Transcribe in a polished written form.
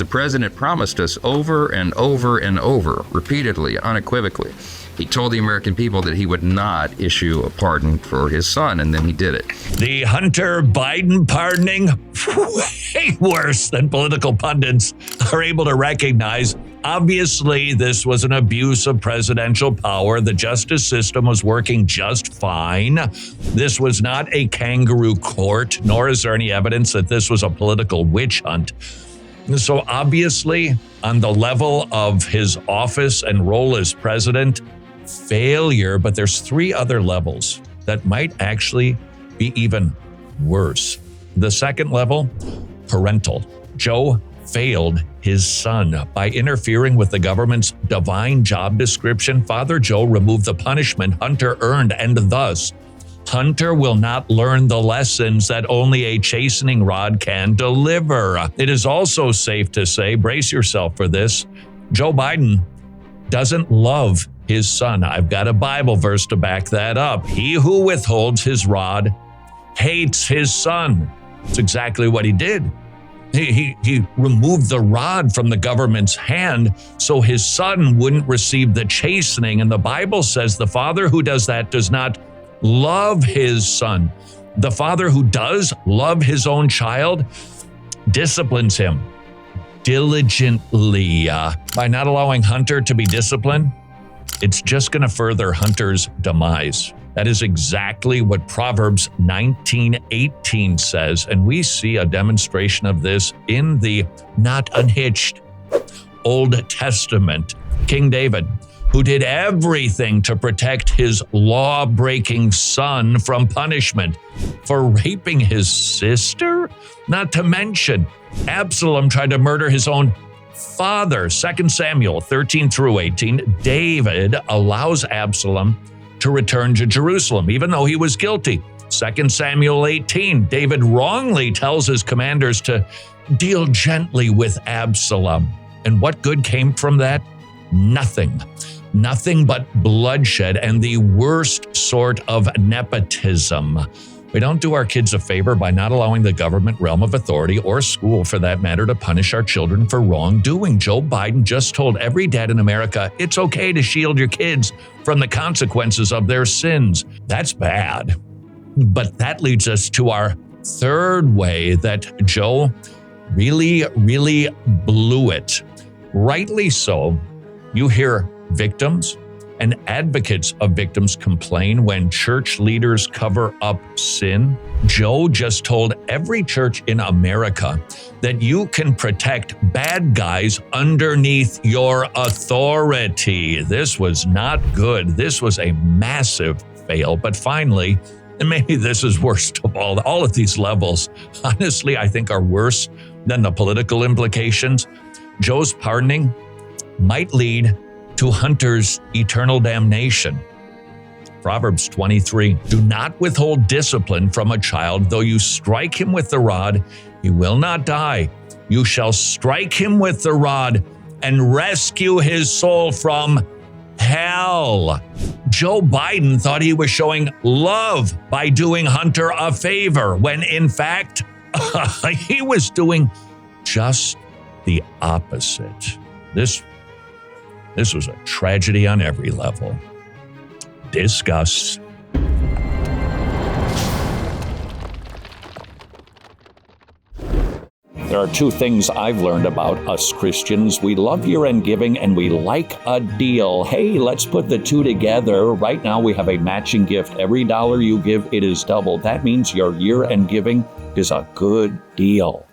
The president promised us over and over and over, repeatedly, unequivocally. He told the American people that he would not issue a pardon for his son, and then he did it. The Hunter Biden pardoning, way worse than political pundits are able to recognize. Obviously, this was an abuse of presidential power. The justice system was working just fine. This was not a kangaroo court, nor is there any evidence that this was a political witch hunt. So obviously, on the level of his office and role as president, failure, but there's three other levels that might actually be even worse. The second level, parental. Joe failed his son by interfering with the government's divine job description. Father Joe removed the punishment Hunter earned, and thus Hunter will not learn the lessons that only a chastening rod can deliver. It is also safe to say, brace yourself for this, Joe Biden doesn't love his son. I've got a Bible verse to back that up. He who withholds his rod hates his son. That's exactly what he did. He removed the rod from the government's hand so his son wouldn't receive the chastening. And the Bible says the father who does that does not love his son. The father who does love his own child disciplines him diligently. By not allowing Hunter to be disciplined, it's just going to further Hunter's demise. That is exactly what Proverbs 19:18 says, and we see a demonstration of this in the not unhitched Old Testament. King David, who did everything to protect his law-breaking son from punishment for raping his sister? Not to mention, Absalom tried to murder his own father. 2 Samuel 13-18, David allows Absalom to return to Jerusalem, even though he was guilty. 2 Samuel 18, David wrongly tells his commanders to deal gently with Absalom. And what good came from that? Nothing. Nothing but bloodshed and the worst sort of nepotism. We don't do our kids a favor by not allowing the government realm of authority, or school for that matter, to punish our children for wrongdoing. Joe Biden just told every dad in America it's okay to shield your kids from the consequences of their sins. That's bad. But that leads us to our third way that Joe really blew it. Rightly so. You hear victims and advocates of victims complain when church leaders cover up sin. Joe just told every church in America that you can protect bad guys underneath your authority. This was not good. This was a massive fail. But finally, and maybe this is worst of all of these levels, honestly, I think are worse than the political implications. Joe's pardoning might lead to Hunter's eternal damnation. Proverbs 23, do not withhold discipline from a child. Though you strike him with the rod, he will not die. You shall strike him with the rod and rescue his soul from hell. Joe Biden thought he was showing love by doing Hunter a favor, when in fact, he was doing just the opposite. This was a tragedy on every level. Discuss. There are two things I've learned about us Christians. We love year-end giving and we like a deal. Hey, let's put the two together. Right now we have a matching gift. Every dollar you give, it is doubled. That means your year-end giving is a good deal.